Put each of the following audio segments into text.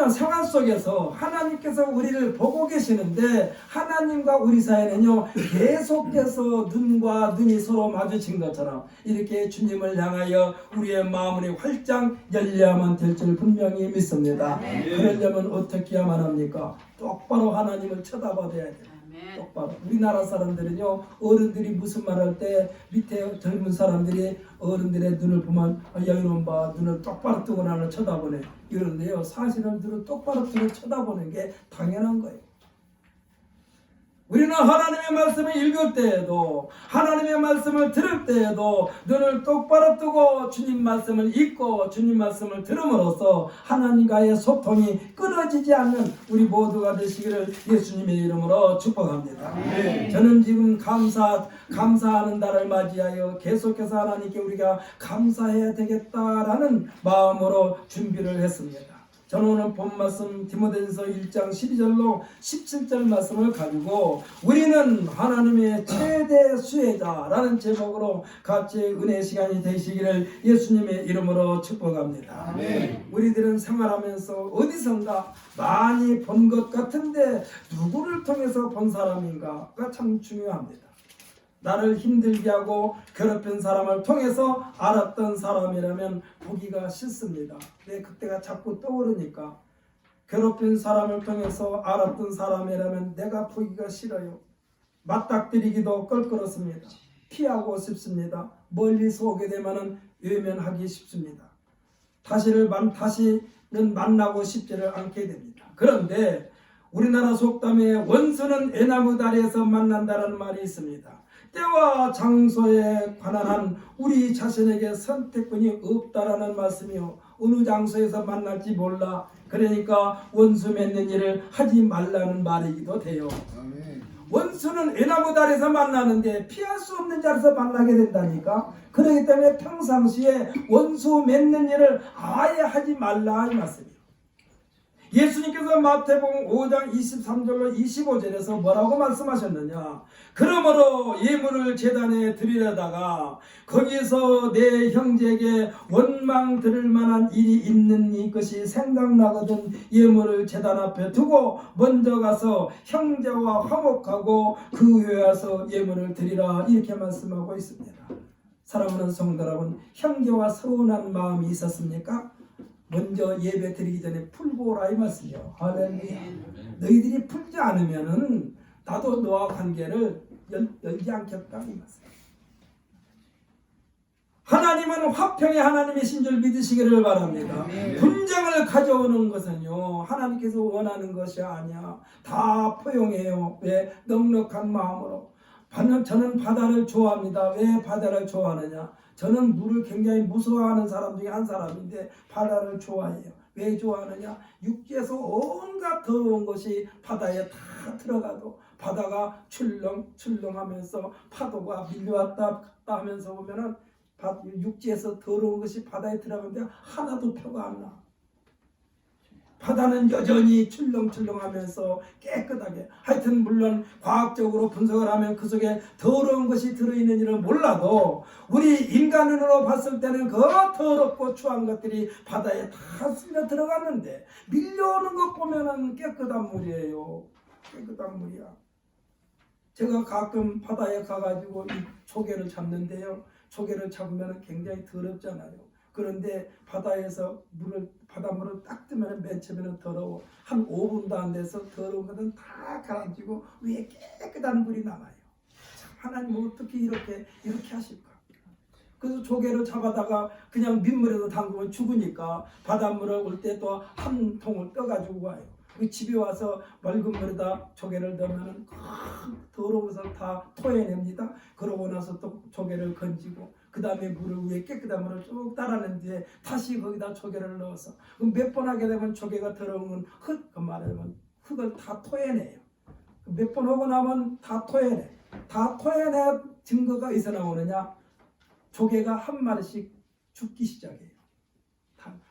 그러나 생활 속에서 하나님께서 우리를 보고 계시는데 하나님과 우리 사이는요 계속해서 눈과 눈이 서로 마주친 것처럼 이렇게 주님을 향하여 우리의 마음이 활짝 열려야만 될 줄 분명히 믿습니다. 그러려면 어떻게 해야만 합니까? 똑바로 하나님을 쳐다봐야 돼요. 똑바로. 우리나라 사람들은요 어른들이 무슨 말할 때 밑에 젊은 사람들이 어른들의 눈을 보면 야 이놈 봐 눈을 똑바로 뜨고 나를 쳐다보네 이러는데요 사실은 눈을 똑바로 뜨고 쳐다보는 게 당연한 거예요. 우리는 하나님의 말씀을 읽을 때에도 하나님의 말씀을 들을 때에도 눈을 똑바로 뜨고 주님 말씀을 읽고 주님 말씀을 들음으로써 하나님과의 소통이 끊어지지 않는 우리 모두가 되시기를 예수님의 이름으로 축복합니다. 저는 지금 감사하는 날을 맞이하여 계속해서 하나님께 우리가 감사해야 되겠다라는 마음으로 준비를 했습니다. 저는 오늘 본 말씀 디모데전서 1장 12절로 17절 말씀을 가지고 우리는 하나님의 최대 수혜자라는 제목으로 같이 은혜 시간이 되시기를 예수님의 이름으로 축복합니다. 우리들은 생활하면서 어디선가 많이 본 것 같은데 누구를 통해서 본 사람인가가 참 중요합니다. 나를 힘들게 하고 괴롭힌 사람을 통해서 알았던 사람이라면 보기가 싫습니다. 왜 그때가 자꾸 떠오르니까 괴롭힌 사람을 통해서 알았던 사람이라면 내가 보기가 싫어요. 맞닥뜨리기도 껄끄럽습니다. 피하고 싶습니다. 멀리서 오게 되면 외면하기 쉽습니다. 다시는 만나고 싶지를 않게 됩니다. 그런데 우리나라 속담에 원수는 애나무 다리에서 만난다는 말이 있습니다. 때와 장소에 관한 한 우리 자신에게 선택권이 없다라는 말씀이요. 어느 장소에서 만날지 몰라. 그러니까 원수 맺는 일을 하지 말라는 말이기도 돼요. 원수는 애나무 다리에서 만나는데 피할 수 없는 자리에서 만나게 된다니까. 그렇기 때문에 평상시에 원수 맺는 일을 아예 하지 말라 이 말씀이에요. 예수님께서 마태복음 5장 23절로 25절에서 뭐라고 말씀하셨느냐. 그러므로 예물을 제단에 드리려다가 거기서 내 형제에게 원망 들을 만한 일이 있는 이것이 생각나거든 예물을 제단 앞에 두고 먼저 가서 형제와 화목하고 그 후에 와서 예물을 드리라 이렇게 말씀하고 있습니다. 사랑하는 성도 여러분, 형제와 서운한 마음이 있었습니까? 먼저 예배 드리기 전에 풀고 오라 이 말씀이요. 할렐루야. 너희들이 풀지 않으면은 나도 너와 관계를 열지 않겠다 이 말씀. 하나님은 화평의 하나님이신 줄 믿으시기를 바랍니다. 분쟁을 가져오는 것은요 하나님께서 원하는 것이 아니야. 다 포용해요. 왜? 넉넉한 마음으로. 저는 바다를 좋아합니다. 왜 바다를 좋아하느냐? 저는 물을 굉장히 무서워하는 사람 중에 한 사람인데 바다를 좋아해요. 왜 좋아하느냐? 육지에서 온갖 더러운 것이 바다에 다 들어가도 바다가 출렁출렁하면서 파도가 밀려왔다 갔다 하면서 보면은 육지에서 더러운 것이 바다에 들어가는데 하나도 표가 안 나. 바다는 여전히 출렁출렁하면서 깨끗하게 하여튼 물론 과학적으로 분석을 하면 그 속에 더러운 것이 들어있는 일은 몰라도 우리 인간으로 봤을 때는 그 더럽고 추한 것들이 바다에 다 쓸려 들어갔는데 밀려오는 것 보면은 깨끗한 물이에요. 깨끗한 물이야. 제가 가끔 바다에 가가지고 이 조개를 잡는데요. 조개를 잡으면 굉장히 더럽잖아요. 그런데 바다에서 바닷물을 딱 뜨면 맨 처음에는 더러워. 한 5분도 안 돼서 더러운 것은 다 가라앉히고 위에 깨끗한 물이 남아요. 참 하나님은 어떻게 이렇게 하실까? 그래서 조개를 잡아다가 그냥 민물에도 담그면 죽으니까 바닷물을 올 때 또 한 통을 떠가지고 와요. 그 집에 와서 맑은 물에다 조개를 넣으면 더러운 것을 다 토해냅니다. 그러고 나서 또 조개를 건지고 그 다음에 물을 위에 깨끗한 물을 쭉 따라낸 뒤에 다시 거기다 조개를 넣어서 몇 번 하게 되면 조개가 더러운 건 그 말하면 흙을 다 토해내요. 몇 번 하고 나면 다 토해내. 다 토해내 증거가 어디서 나오느냐? 조개가 한 마리씩 죽기 시작해요.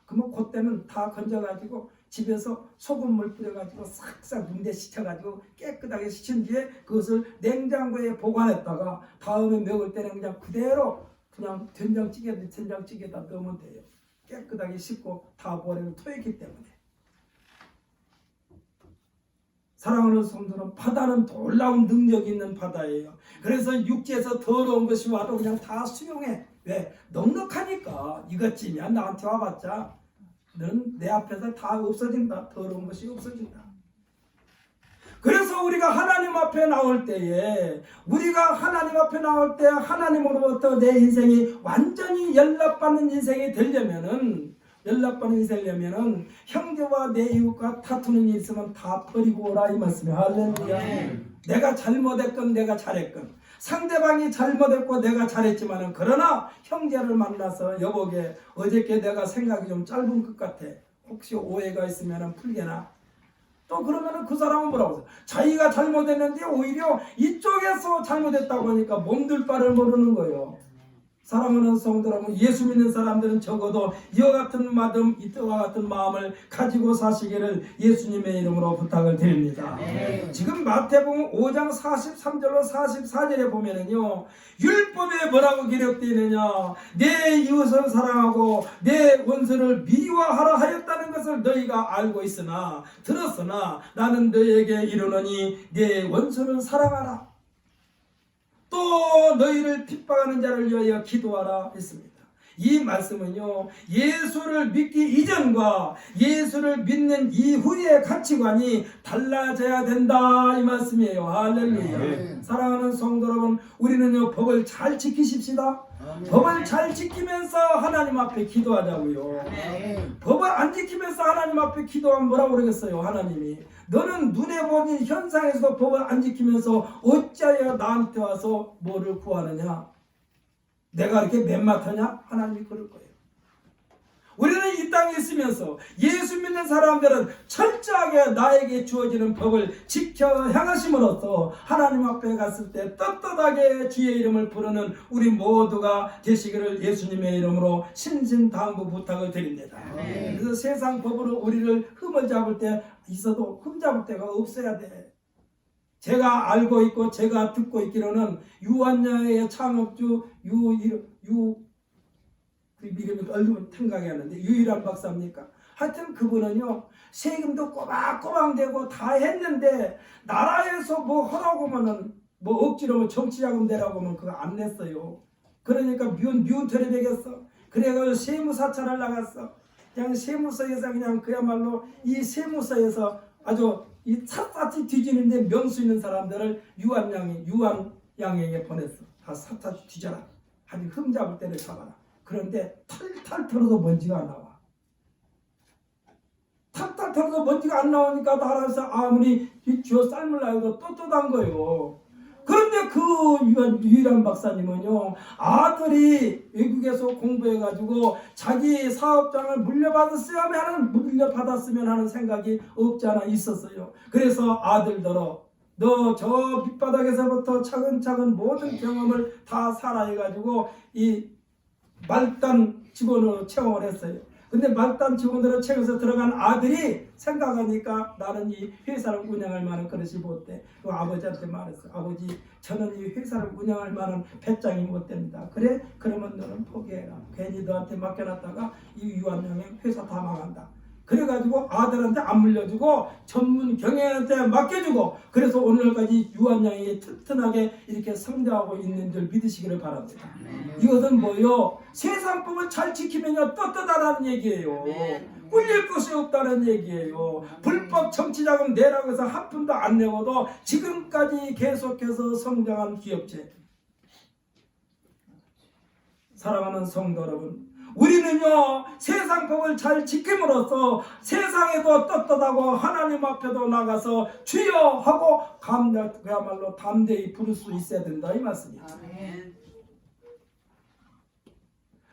그러면 그때는 다 건져가지고 집에서 소금물 뿌려가지고 싹싹 문대 씻혀가지고 깨끗하게 씻은 뒤에 그것을 냉장고에 보관했다가 다음에 먹을 때는 그냥 그대로 그냥 된장찌개에다 넣으면 돼요. 깨끗하게 씻고 다 버리고 토했기 때문에. 사랑하는 성도는 바다는 놀라운 능력이 있는 바다예요. 그래서 육지에서 더러운 것이 와도 그냥 다 수용해. 왜? 넉넉하니까. 이것쯤이야 나한테 와봤자 너는 내 앞에서 다 없어진다. 더러운 것이 없어진다. 그래서 우리가 하나님 앞에 나올 때에 하나님으로부터 내 인생이 완전히 연락받는 인생이 되려면은 형제와 내 이웃과 다투는 일 있으면 다 버리고 오라 이 말씀이에요. 할렐루야. 내가 잘못했건 내가 잘했건 상대방이 잘못했고 내가 잘했지만은 그러나 형제를 만나서 여보게 어저께 내가 생각이 좀 짧은 것 같아. 혹시 오해가 있으면은 풀게나. 또 그러면은 그 사람은 뭐라고 해요? 자기가 잘못했는데 오히려 이쪽에서 잘못했다고 하니까 몸둘 바를 모르는 거예요. 사랑하는 성도 여러분, 예수 믿는 사람들은 적어도 이와 같은 마음을 가지고 사시기를 예수님의 이름으로 부탁을 드립니다. 지금 마태복음 5장 43절로 44절에 보면은요, 율법에 뭐라고 기록되어 있느냐? 내 이웃을 사랑하고 내 원수를 미워하라 하였다는 것을 너희가 알고 들었으나 나는 너희에게 이르노니 내 원수를 사랑하라. 또 너희를 핍박하는 자를 위하여 기도하라 했습니다. 이 말씀은요, 예수를 믿기 이전과 예수를 믿는 이후의 가치관이 달라져야 된다 이 말씀이에요. 할렐루야. 사랑하는 성도 여러분, 우리는요 법을 잘 지키십시다. 법을 잘 지키면서 하나님 앞에 기도하자고요. 법을 안 지키면서 하나님 앞에 기도하면 뭐라고 그러겠어요? 하나님이 너는 눈에 보는 현상에서 법을 안 지키면서 어찌하여 나한테 와서 뭐를 구하느냐? 내가 이렇게 맨마타냐? 하나님이 그럴 거예요. 우리는 이 땅에 있으면서 예수 믿는 사람들은 철저하게 나에게 주어지는 법을 지켜 향하심으로써 하나님 앞에 갔을 때 떳떳하게 주의 이름을 부르는 우리 모두가 되시기를 예수님의 이름으로 신신당부 부탁을 드립니다. 그래서 세상 법으로 우리를 흠을 잡을 때가 없어야 돼. 제가 알고 있고 제가 듣고 있기로는 유한야의 창업주 그 이름이 얼른 생각이 안 나는데 유일한 박사입니까? 하여튼 그분은요 세금도 꼬박꼬박 내고 다 했는데 나라에서 뭐 하라고면은 뭐 억지로 정치자금 내라고 하면 그거 안 냈어요. 그러니까 미운털이 되겠어. 그래가지고 세무사찰을 나갔어. 그냥 세무서에서 그냥 그야말로 이 세무서에서 아주 이 샅샅이 뒤지는데 명수 있는 사람들을 유한양에게 보냈어. 다 샅샅이 뒤져라. 아니 흠 잡을 때를 잡아라. 그런데 탈탈 털어도 먼지가 안 나와. 탈탈 털어도 먼지가 안 나오니까 나라에서 아무리 쥐어 삶을라 해도 떳떳한 거예요. 그런데 그 유일한 박사님은요 아들이 외국에서 공부해가지고 자기 사업장을 물려받았으면 하는 생각이 없지 않아 있었어요. 그래서 아들더러 너 저 밑바닥에서부터 차근차근 모든 경험을 다 살아해가지고 이 말단 직원으로 채용을 했어요. 근데 말단 직원으로 채용해서 들어간 아들이 생각하니까 나는 이 회사를 운영할 만한 그릇이 못 돼. 그 아버지한테 말했어. 아버지 저는 이 회사를 운영할 만한 배짱이 못 됩니다. 그래? 그러면 너는 포기해라. 괜히 너한테 맡겨놨다가 이 유한양의 회사 다 망한다. 그래가지고 아들한테 안 물려주고 전문 경영한테 맡겨주고 그래서 오늘까지 유한양이 튼튼하게 이렇게 성장하고 있는 줄 믿으시기를 바랍니다. 이것은 뭐요? 세상법을 잘 지키면요 떳떳하다는 얘기예요. 꿀릴 것이 없다는 얘기예요. 불법 정치자금 내라고 해서 한 푼도 안 내고도 지금까지 계속해서 성장한 기업체. 사랑하는 성도 여러분, 우리는요 세상 법을 잘 지킴으로써 세상에도 떳떳하고 하나님 앞에도 나가서 주여 하고 그야말로 담대히 부를 수 있어야 된다 이 말씀이에요.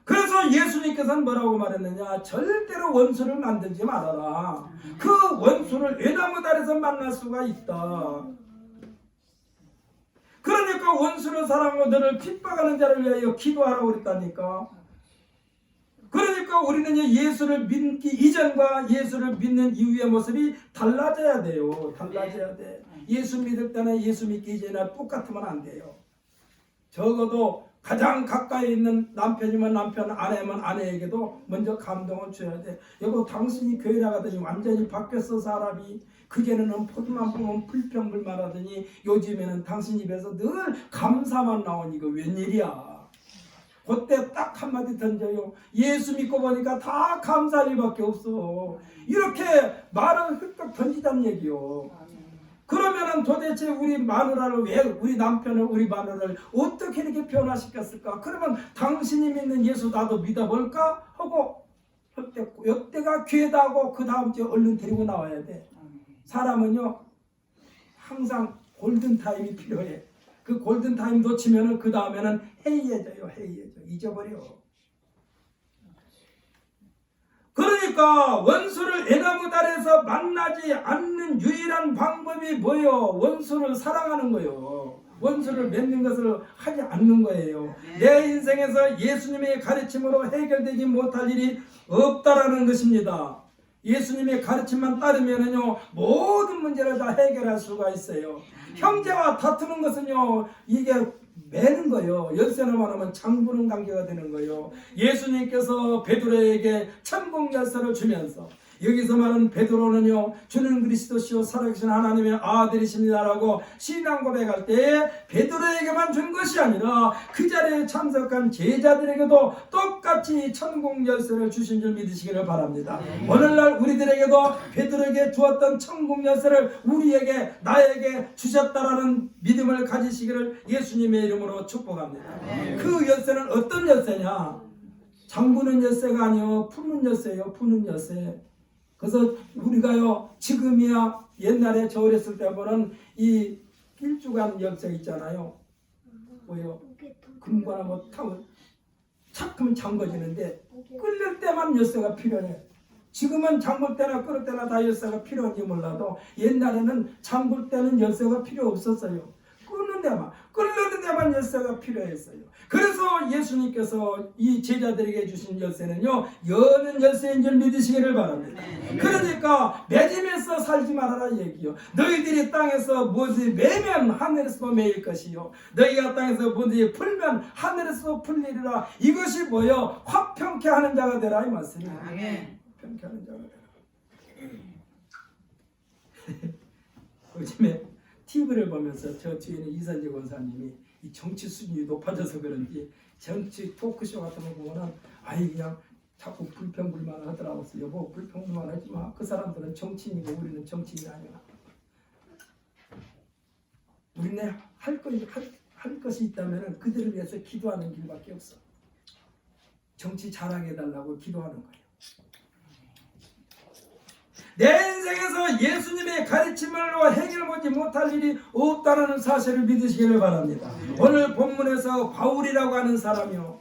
그래서 예수님께서는 뭐라고 말했느냐? 절대로 원수를 만들지 말아라. 그 원수를 외나무 아래서 만날 수가 있다. 그러니까 원수를 사랑하고 너를 핍박하는 자를 위하여 기도하라고 그랬다니까. 그러니까 우리는 예수를 믿기 이전과 예수를 믿는 이후의 모습이 달라져야 돼요. 달라져야 돼. 예수 믿을 때나 예수 믿기 이전이나 똑같으면 안 돼요. 적어도 가장 가까이 있는 남편이면 남편, 아내면 아내에게도 먼저 감동을 줘야 돼. 여보, 당신이 교회 나가더니 완전히 바뀌었어. 사람이 그전에는 포도만 보면 불평불만하더니 요즘에는 당신 입에서 늘 감사만 나오니 이거 웬일이야. 그때 딱 한마디 던져요. 예수 믿고 보니까 다 감사할 일밖에 없어. 이렇게 말을 흑흑 던지자는 얘기요. 그러면은 도대체 우리 마누라를 왜, 우리 남편을, 우리 마누라를 어떻게 이렇게 변화시켰을까? 그러면 당신이 믿는 예수 나도 믿어볼까? 하고 이때가 기회다 하고 그 다음 주에 얼른 데리고 나와야 돼. 사람은요 항상 골든타임이 필요해. 그 골든타임 놓치면은 그 다음에는 해이해져요. 잊어버려. 그러니까 원수를 애나무다리에서 만나지 않는 유일한 방법이 뭐예요? 원수를 사랑하는 거예요. 원수를 맺는 것을 하지 않는 거예요. 내 인생에서 예수님의 가르침으로 해결되지 못할 일이 없다라는 것입니다. 예수님의 가르침만 따르면은요 모든 문제를 다 해결할 수가 있어요. 형제와 다투는 것은요 이게 매는 거예요. 열쇠로만 하면 장부는 관계가 되는 거예요. 예수님께서 베드로에게 천국 열쇠를 주면서 여기서 말하는 베드로는요 주는 그리스도시요 살아계신 하나님의 아들이십니다라고 신앙 고백할 때 베드로에게만 준 것이 아니라 그 자리에 참석한 제자들에게도 똑같이 천국 열쇠를 주신 줄 믿으시기를 바랍니다. 오늘날 우리들에게도 베드로에게 주었던 천국 열쇠를 우리에게 나에게 주셨다라는 믿음을 가지시기를 예수님의 이름으로 축복합니다. 그 열쇠는 어떤 열쇠냐? 잠그는 열쇠가 아니요 푸는 열쇠예요. 푸는 열쇠. 그래서 우리가요 지금이야 옛날에 저 어렸을 때 보는 이 길쭉한 열쇠 있잖아요. 뭐요? 금고나 뭐 타고 착 하면 잠궈지는데 끓일 때만 열쇠가 필요해. 지금은 잠글 때나 끓을 때나 다 열쇠가 필요한지 몰라도 옛날에는 잠글 때는 열쇠가 필요 없었어요. 끓는 데만 열쇠가 필요했어요. 그래서 예수님께서 이 제자들에게 주신 열쇠는요 여는 열쇠인 줄 믿으시기를 바랍니다. 그러니까 매짐에서 살지 말아라 얘기요. 너희들이 땅에서 무엇이 매면 하늘에서도 매일 것이요 너희가 땅에서 무엇이 풀면 하늘에서도 풀리리라. 이것이 뭐요? 화평케 하는 자가 되라 이 말씀이에요. 화평케 하는 자가 되라. 요즘에 TV를 보면서 저 뒤에는 이선재 권사님이 이 정치 수준이 높아져서 그런지 정치 토크쇼 같은 거 보면은 아이 그냥 자꾸 불평불만 하더라고. 여보 불평불만 하지 마. 그 사람들은 정치인이고 우리는 정치인이 아니야. 우리네 할 것이 있다면 그들을 위해서 기도하는 길밖에 없어. 정치 잘하게 해달라고 기도하는 거예요. 내 인생에서 예수님의 가르침으로 해결하지 못할 일이 없다는 사실을 믿으시기를 바랍니다. 오늘 본문에서 바울이라고 하는 사람이요.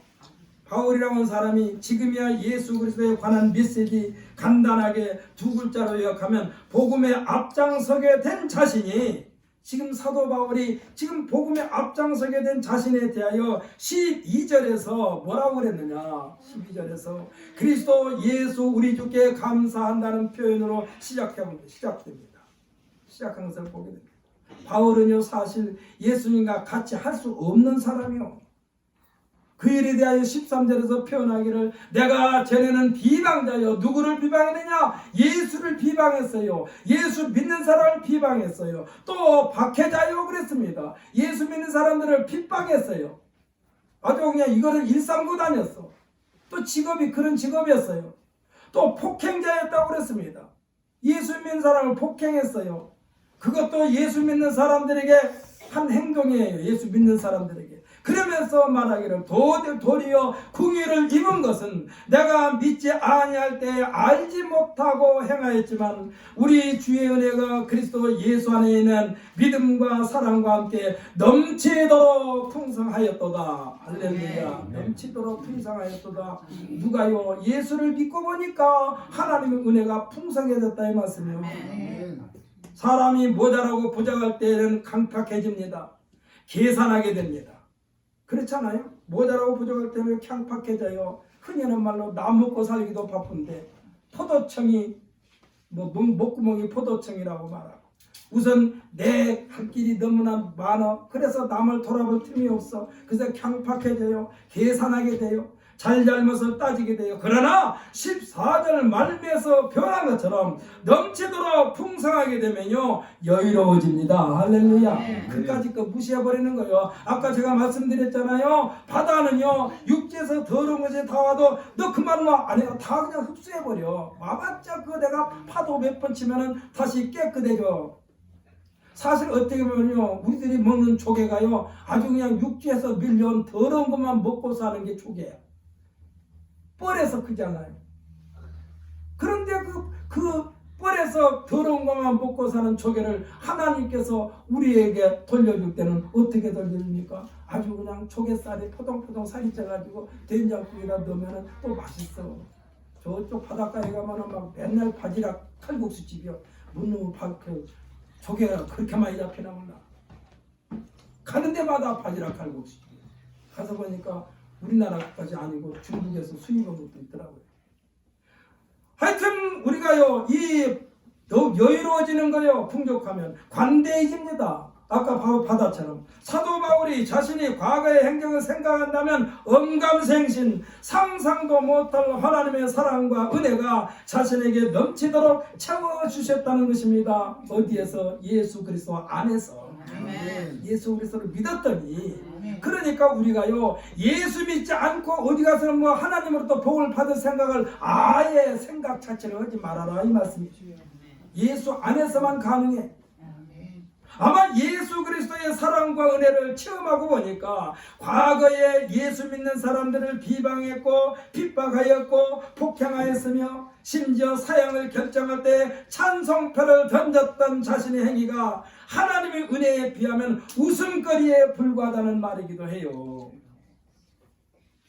바울이라고 하는 사람이 지금이야 예수 그리스도에 관한 메시지 간단하게 두 글자로 요약하면 복음에 앞장서게 된 자신이 지금 사도 바울이 지금 복음에 앞장서게 된 자신에 대하여 12절에서 뭐라고 그랬느냐. 12절에서 그리스도 예수 우리 주께 감사한다는 표현으로 시작됩니다. 시작하는 것을 보게 됩니다. 바울은요 사실 예수님과 같이 할 수 없는 사람이요. 그 일에 대하여 13절에서 표현하기를 내가 전에는 비방자요. 누구를 비방했느냐? 예수를 비방했어요. 예수 믿는 사람을 비방했어요. 또 박해자요 그랬습니다. 예수 믿는 사람들을 핍박했어요. 아주 그냥 이거를 일삼고 다녔어. 또 직업이 그런 직업이었어요. 또 폭행자였다고 그랬습니다. 예수 믿는 사람을 폭행했어요. 그것도 예수 믿는 사람들에게 한 행동이에요. 예수 믿는 사람들에게. 그러면서 말하기를 도리어 궁유를 입은 것은 내가 믿지 아니할 때 알지 못하고 행하였지만 우리 주의 은혜가 그리스도 예수 안에 있는 믿음과 사랑과 함께 넘치도록 풍성하였도다. 할렐루야. 넘치도록 풍성하였도다. 누가요? 예수를 믿고 보니까 하나님의 은혜가 풍성해졌다 이 말씀이요. 사람이 모자라고 부족할 때는 강팍해집니다. 계산하게 됩니다. 그렇잖아요. 모자라고 부족할 때는 캉팍해져요. 흔히 하는 말로 나 먹고 살기도 바쁜데 포도청이 목구멍이 포도청이라고 말하고 우선 내 할 길이 너무나 많아. 그래서 남을 돌아볼 틈이 없어. 그래서 강팍해져요. 계산하게 돼요. 잘잘못을 따지게 돼요. 그러나 14절 말미에서 변한 것처럼 넘치도록 풍성하게 되면요 여유로워집니다. 할렐루야. 그까짓 거 무시해버리는 거예요. 아까 제가 말씀드렸잖아요. 바다는요 육지에서 더러운 것이 다 와도 너 그 말로 안 해요. 다 그냥 흡수해버려. 와봤자 그거 내가 파도 몇 번 치면은 다시 깨끗해져. 사실 어떻게 보면요 우리들이 먹는 조개가요 아주 그냥 육지에서 밀려온 더러운 것만 먹고 사는 게 조개예요. 뻘에서 크잖아요. 그런데 그 뻘에서 더러운 것만 먹고 사는 조개를 하나님께서 우리에게 돌려줄 때는 어떻게 돌려줍니까? 아주 그냥 조개살이 포동포동 살이 쪄가지고 된장국에다 넣으면 또 맛있어. 저쪽 바닷가에 가면 막 맨날 바지락 칼국수 집이요. 문무 그 조개가 그렇게 많이 잡히나 몰라. 가는 데마다 바지락 칼국수. 가서 보니까 우리나라까지 아니고 중국에서 수입한 것도 있더라고요. 하여튼 우리가요 더 여유로워지는 거요 풍족하면 관대해집니다. 아까 바다처럼 사도 바울이 자신이 과거의 행적을 생각한다면 엄감생신 상상도 못할 하나님의 사랑과 은혜가 자신에게 넘치도록 채워주셨다는 것입니다. 어디에서? 예수 그리스도 안에서. 예수 그리스도를 믿었더니 그러니까 우리가요 예수 믿지 않고 어디 가서는 뭐 하나님으로부터 복을 받을 생각을 아예 생각 자체를 하지 말아라 이 말씀이죠. 예수 안에서만 가능해. 아마 예수 그리스도의 사랑과 은혜를 체험하고 보니까 과거에 예수 믿는 사람들을 비방했고 핍박하였고 폭행하였으며 심지어 사형을 결정할 때 찬송표를 던졌던 자신의 행위가 하나님의 은혜에 비하면 웃음거리에 불과하다는 말이기도 해요.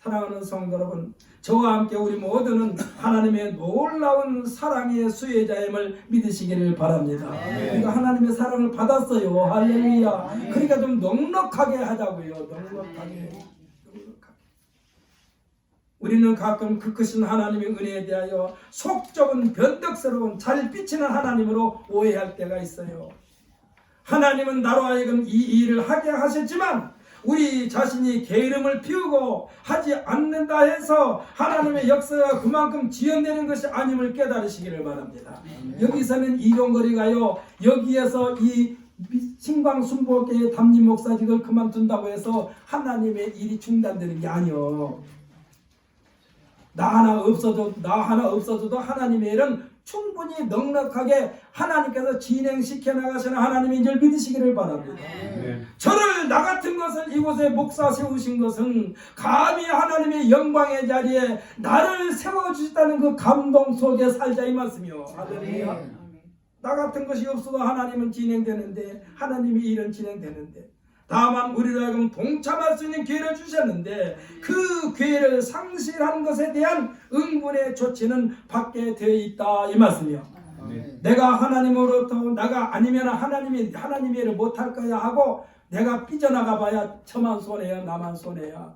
사랑하는 성도 여러분, 저와 함께 우리 모두는 하나님의 놀라운 사랑의 수혜자임을 믿으시기를 바랍니다. 우리가 하나님의 사랑을 받았어요. 할렐루야. 그러니까 좀 넉넉하게 하자고요. 넉넉하게. 우리는 가끔 그 크신 하나님의 은혜에 대하여 속 좁은 변덕스러운 잘 비치는 하나님으로 오해할 때가 있어요. 하나님은 나로 하여금 이 일을 하게 하셨지만 우리 자신이 게으름을 피우고 하지 않는다 해서 하나님의 역사가 그만큼 지연되는 것이 아님을 깨달으시기를 바랍니다. 여기서는 이종거리가요 여기에서 이 신광순복교의 담임 목사직을 그만둔다고 해서 하나님의 일이 중단되는 게 아니요. 나 하나 없어져도 하나님의 일은 충분히 넉넉하게 하나님께서 진행시켜 나가시는 하나님인 줄 믿으시기를 바랍니다. 저를 나 같은 것을 이곳에 목사 세우신 것은 감히 하나님의 영광의 자리에 나를 세워주셨다는 그 감동 속에 살자 이 말씀이요. 할렐루야. 나 같은 것이 없어도 하나님은 진행되는데 하나님의 일은 진행되는데 다만 우리로 하여금 동참할 수 있는 기회를 주셨는데 그 기회를 상실한 것에 대한 응분의 조치는 받게 되어 있다 이 말씀이요. 내가 하나님으로부터 나가 아니면 하나님의 일을 못할 거야 하고 내가 삐져나가 봐야 저만 손해야 나만 손해야.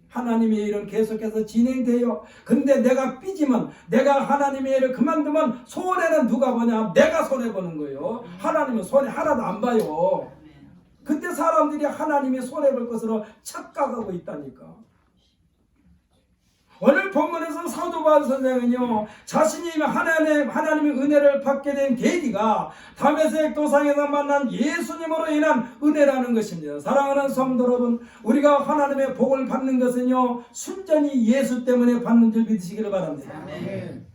하나님의 일은 계속해서 진행돼요. 근데 내가 삐지면 내가 하나님의 일을 그만두면 손해는 누가 보냐? 내가 손해보는 거예요. 하나님은 손해 하나도 안 봐요. 그때 사람들이 하나님이 손해볼 것으로 착각하고 있다니까. 오늘 본문에서 사도 바울 선생은요 자신이 하나님의 은혜를 받게 된 계기가 다메섹 도상에서 만난 예수님으로 인한 은혜라는 것입니다. 사랑하는 성도 여러분, 우리가 하나님의 복을 받는 것은요 순전히 예수 때문에 받는 줄 믿으시기를 바랍니다. 아멘.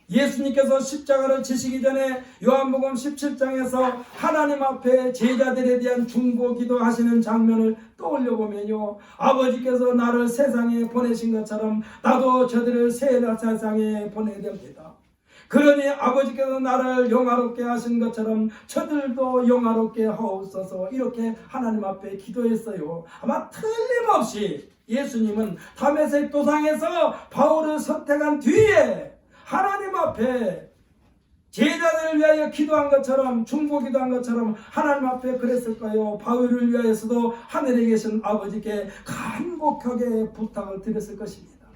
예수님께서 십자가를 지시기 전에 요한복음 17장에서 하나님 앞에 제자들에 대한 중보기도 하시는 장면을 떠올려 보면요 아버지께서 나를 세상에 보내신 것처럼 나도 저들을 세상에 보내야 됩니다. 그러니 아버지께서 나를 영화롭게 하신 것처럼 저들도 영화롭게 하옵소서 이렇게 하나님 앞에 기도했어요. 아마 틀림없이 예수님은 다메섹 도상에서 바울을 선택한 뒤에 하나님 앞에 제자들을 위하여 기도한 것처럼 중보기도한 것처럼 하나님 앞에 그랬을 거예요. 바울을 위하여서도 하늘에 계신 아버지께 간곡하게 부탁을 드렸을 것입니다.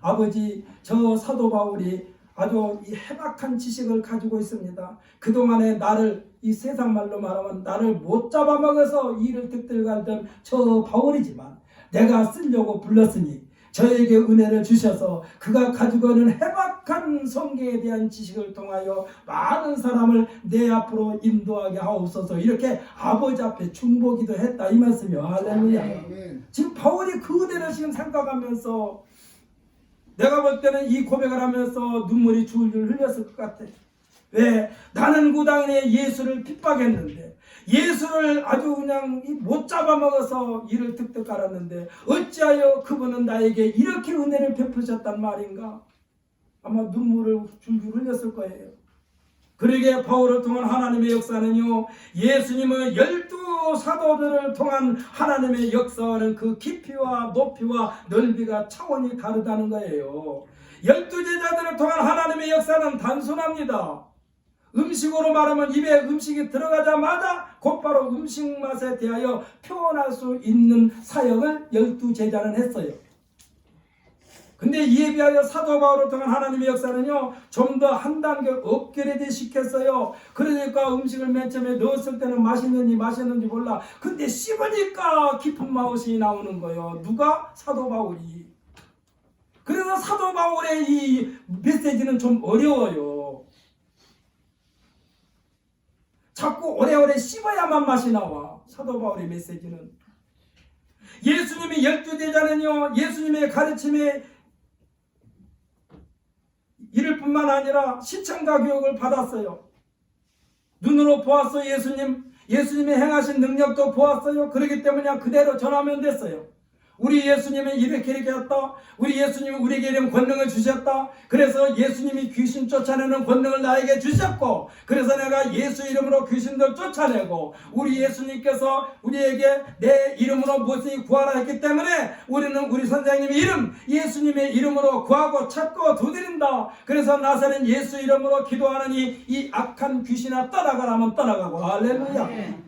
아버지, 저 사도 바울이 아주 이 해박한 지식을 가지고 있습니다. 그동안에 나를, 이 세상 말로 말하면 나를 못 잡아먹어서 이를 득들갈던 저 바울이지만 내가 쓰려고 불렀으니 저에게 은혜를 주셔서 그가 가지고 있는 해박한 성경에 대한 지식을 통하여 많은 사람을 내 앞으로 인도하게 하옵소서. 이렇게 아버지 앞에 중보기도 했다 이 말씀이요. 할렐루야. 지금 바울이 그 은혜를 지금 생각하면서 내가 볼 때는 이 고백을 하면서 눈물이 줄줄 흘렸을 것 같아. 왜? 나는 그 당시에 예수를 핍박했는데, 예수를 아주 그냥 못 잡아먹어서 이를 득득 깔았는데 어찌하여 그분은 나에게 이렇게 은혜를 베푸셨단 말인가? 아마 눈물을 줄줄 흘렸을 거예요. 그러게 바울을 통한 하나님의 역사는요, 예수님의 12사도들을 통한 하나님의 역사와는 그 깊이와 높이와 넓이가 차원이 다르다는 거예요. 12제자들을 통한 하나님의 역사는 단순합니다. 음식으로 말하면 입에 음식이 들어가자마자 곧바로 음식 맛에 대하여 표현할 수 있는 사역을 12제자는 했어요. 근데 이에 비하여 사도 바울을 통한 하나님의 역사는요, 좀 더 한 단계 업그레이드 시켰어요. 그러니까 음식을 맨 처음에 넣었을 때는 맛있는지 몰라. 근데 씹으니까 깊은 맛이 나오는 거예요. 누가? 사도 바울이. 그래서 사도 바울의 이 메시지는 좀 어려워요. 자꾸 오래오래 씹어야만 맛이 나와. 사도 바울의 메시지는. 예수님의 12제자는요, 예수님의 가르침에 이를 뿐만 아니라 시청자 교육을 받았어요. 눈으로 보았어요. 예수님의 행하신 능력도 보았어요. 그렇기 때문에 그대로 전하면 됐어요. 우리 예수님이 이렇게 했다. 우리 예수님이 우리에게 이런 권능을 주셨다. 그래서 예수님이 귀신 쫓아내는 권능을 나에게 주셨고, 그래서 내가 예수 이름으로 귀신들 쫓아내고, 우리 예수님께서 우리에게 내 이름으로 무엇을 구하라 했기 때문에 우리는 우리 선생님의 이름, 예수님의 이름으로 구하고 찾고 두드린다. 그래서 나사렛 예수 이름으로 기도하느니 이 악한 귀신아 떠나가라 하면 떠나가고. 할렐루야.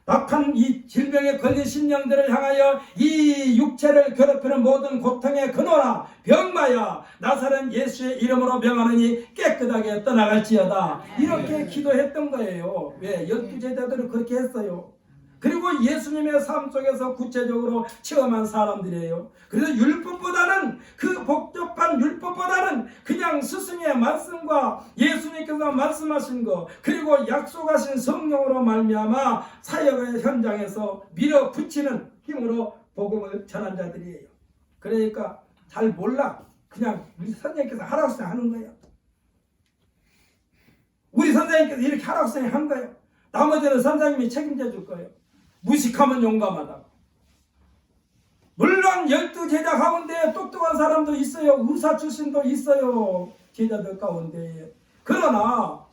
악한 이 질병에 걸린 심령들을 향하여 이 육체를 괴롭히는 모든 고통의 근원아 병마야 나사렛 예수의 이름으로 명하느니 깨끗하게 떠나갈지어다. 이렇게 기도했던 거예요. 왜? 12제자들은 그렇게 했어요. 그리고 예수님의 삶 속에서 구체적으로 체험한 사람들이에요. 그래서 율법보다는, 그 복잡한 율법보다는 그냥 스승의 말씀과 예수님께서 말씀하신 것, 그리고 약속하신 성령으로 말미암아 사역의 현장에서 밀어붙이는 힘으로 복음을 전한 자들이에요. 그러니까 잘 몰라. 그냥 우리 선생님께서 하라고 하는 거예요. 우리 선생님께서 이렇게 하라고 한 거예요. 나머지는 선생님이 책임져 줄 거예요. 무식하면 용감하다. 물론 12제자 가운데 똑똑한 사람도 있어요. 의사 출신도 있어요. 제자들 가운데. 그러나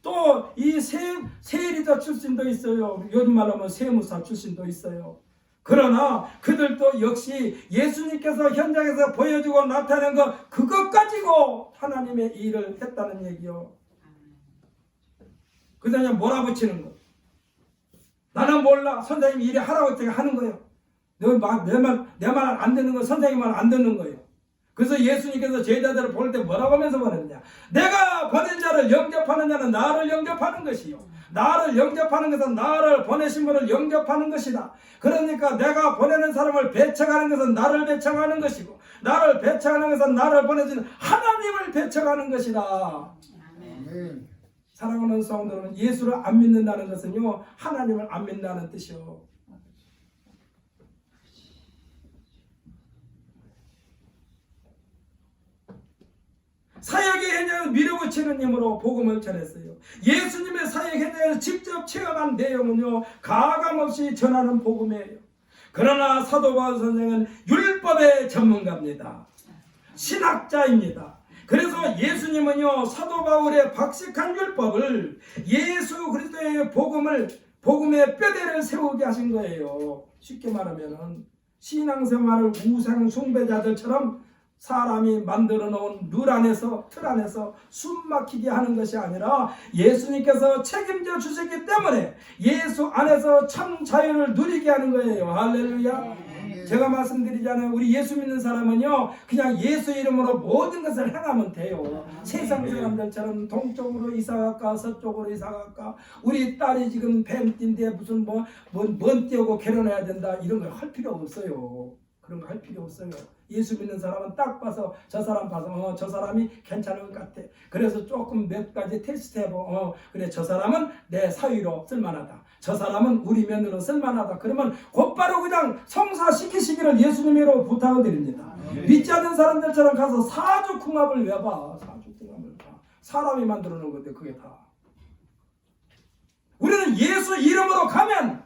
또 이 세리자 출신도 있어요. 요즘 말로 하면 세무사 출신도 있어요. 그러나 그들도 역시 예수님께서 현장에서 보여주고 나타낸 것, 그것 가지고 하나님의 일을 했다는 얘기요. 그 다음에 몰아붙이는 거. 나는 몰라. 선생님이 이래 하라고 제가 하는 거예요. 내 말 안 듣는 거 선생님 말 안 듣는 거예요. 그래서 예수님께서 제자들을 볼 때 뭐라고 하면서 보냈냐. 내가 보낸 자를 영접하는 자는 나를 영접하는 것이요. 나를 영접하는 것은 나를 보내신 분을 영접하는 것이다. 그러니까 내가 보내는 사람을 배척하는 것은 나를 배척하는 것이고, 나를 배척하는 것은 나를 보내주는 하나님을 배척하는 것이다. 아멘. 사랑하는 성도는 예수를 안 믿는다는 것은요, 하나님을 안 믿는다는 뜻이요. 사역의 현장에서 밀어붙이는 힘으로 복음을 전했어요. 예수님의 사역 현장에서 직접 체험한 내용은요, 가감없이 전하는 복음이에요. 그러나 사도 바울 선생은 율법의 전문가입니다. 신학자입니다. 그래서 예수님은요, 사도 바울의 박식한 율법을 예수 그리스도의 복음의 뼈대를 세우게 하신 거예요. 쉽게 말하면은 신앙생활을 우상 숭배자들처럼 사람이 만들어 놓은 룰 안에서, 틀 안에서 숨 막히게 하는 것이 아니라 예수님께서 책임져 주셨기 때문에 예수 안에서 참 자유를 누리게 하는 거예요. 할렐루야. 제가 말씀드리잖아요. 우리 예수 믿는 사람은요, 그냥 예수 이름으로 모든 것을 행하면 돼요. 세상 사람들처럼 동쪽으로 이사갈까 서쪽으로 이사갈까, 우리 딸이 지금 뱀띠인데 무슨 뭔 띠하고 결혼해야 된다 이런 걸 할 필요 없어요. 그런 거 할 필요 없어요. 예수 믿는 사람은 딱 봐서 저 사람 봐서 저 사람이 괜찮은 것 같아. 그래서 조금 몇 가지 테스트 해보. 그래, 저 사람은 내 사위로 쓸만하다. 저 사람은 우리 며느리로 쓸만하다. 그러면 곧바로 그냥 성사시키시기를 예수님으로 부탁을 드립니다. 믿지 않는 사람들처럼 가서 사주궁합을 왜 봐? 사주궁합을 봐. 사람이 만들어 놓은 건데 그게 다. 우리는 예수 이름으로 가면